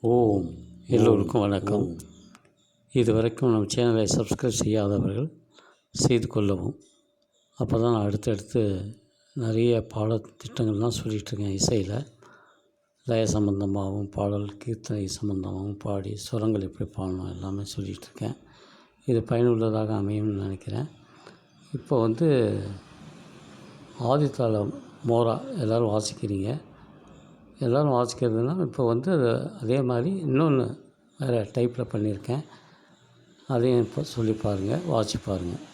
ஓம் எல்லோருக்கும் வணக்கம். இதுவரைக்கும் நம்ம சேனலை சப்ஸ்கிரைப் செய்யாதவர்கள் செய்து கொள்ளவும். அப்போ தான் நான் அடுத்தடுத்து நிறைய பாடத்திட்டங்கள்லாம் சொல்லிகிட்ருக்கேன். இசையில் லய சம்பந்தமாகவும் பாடல் கீர்த்தனை சம்பந்தமாகவும் பாடி சுரங்கள் எப்படி பாடணும் எல்லாமே சொல்லிகிட்ருக்கேன். இது பயனுள்ளதாக அமையும்னு நினைக்கிறேன். இப்போ ஆதித்தாளம் மோரா எல்லோரும் வாசிக்கிறீங்க. எல்லோரும் வாசிக்கிறதுனா இப்போ அதே மாதிரி இன்னொன்று வேறு டைப்பில் பண்ணியிருக்கேன். அதையும் இப்போ சொல்லி பாருங்கள், வாசிச்சு பாருங்கள்.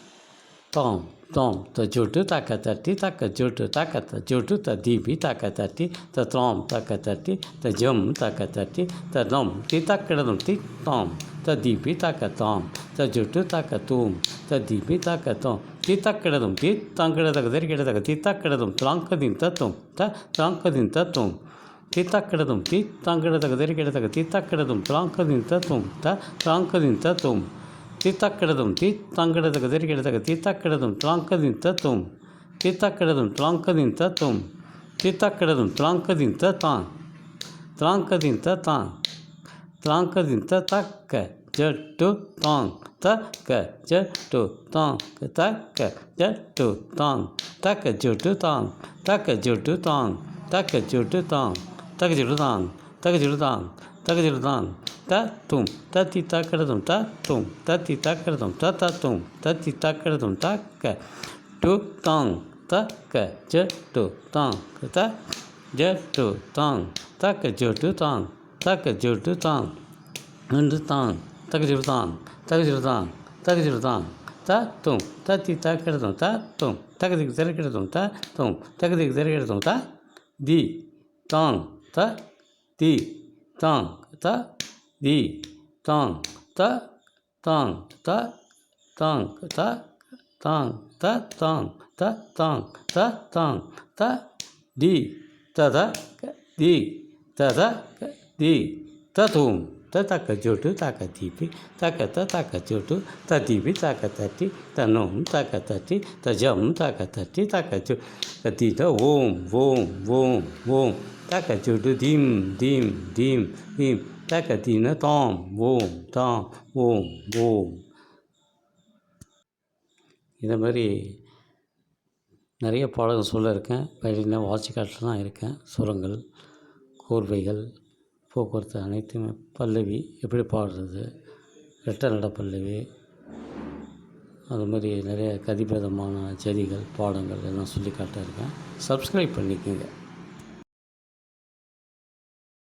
தாம் தாம் த ஜோட்டு தாக்க தட்டி தக்க ஜோட்டு தாக்க த ஜோட்டு த தீபி தாக்க தட்டி த தாம் தாக்க தட்டி த ஜம் தாக்க தட்டி த தம் தி தக்கிடதும் தி தாம் த தீபி தாக்க தாம் த ஜோட்டு தாக்க தூம் த தீபி தாக்க தாம் தி தக்கிடதும் தி தாங்கிடதக தெரிகிடதக தி தக்கிடதும் தாங்கதின் தத்துவம் த தாங்கதின் தத்துவம் தீத்தாக்கிடதும் தீ தாங்கிடதக தெரிகிடதக தீத்தாக்கிடதும் தாங்கதின் தத்துவம் த தாங்கதின் தத்துவம் தீத்தாக்கிடதும் தீ தாங்கிடதக தெரிகிடதக தீத்தாக்கிடதும் தாங்கதின் தத்துவம் தீத்தாக்கிடதும் தாங்கதின் தத்துவம் தீத்தாக்கிடதும் தாங்கதின் தத்தான் தாங்கதின் தத்தான் தாங்கதின் தக்க ஜட்டு தாங் தக்க ஜட்டு தாங் தக்க ஜட்டு தாங் தக்க ஜட்டு தாங் தக்க ஜட்டு தாங் தக்க ஜட்டு தாங் தகஜிடுதான் தகஜிடுதான் தகஜிடுதான் த தும் தத்தி தாக்கிடதும் த தும் தத்தி தாக்கிடதும் த தத்தும் தத்தி தாக்கிடதும் தக்க டு தாங் தக்க ஜட்டு தாங் த ஜட்டு தாங் தக்க ஜட்டு தாங் தக்க ஜட்டு தாங் என்று தாங் தகஜிடுதான் தகஜிடுதான் தகஜிடுதான் த தும் தத்தி தாக்கிடதும் த தும் தகதிக்கு திறக்கிடதும் த தும் தகதிக்கு திறக்கிடதும் த தி தாங் த தி தாங் த தி தாங் த தாங் த தாங் த தாங் த தாங் த தாங் த தாங் த தி தத தி தத தி ததும் தக்க ஜோட்டு தாக்க தீபி தக்க தாக்க ஜோட்டு த தீபி தாக்க தட்டி தன்னும் தாக்க தட்டி தஜம் தாக்க தட்டி தாக்க ஜோ தத்தி த ஓம் ஓம் ஓம் ஓம் தாக்க ஜோட்டு தீம் தீம் தீம் தீம் தாக்க தீன தாம் ஓம் தாம் ஓம் ஓம். இதை மாதிரி நிறைய பாடல்கள் சொல்ல இருக்கேன். பயிரின வாசிக்காட்டில் தான் இருக்கேன். சுரங்கள், கோர்வைகள், போக்குவரத்து அனைத்துமே, பல்லவி எப்படி பாடுறது, ரெட்டை நட பல்லவி, அது மாதிரி நிறைய கதிபேதமான செடிகள் பாடங்கள் எல்லாம் சொல்லி காட்ட இருக்கேன். சப்ஸ்கிரைப் பண்ணிக்கோங்க.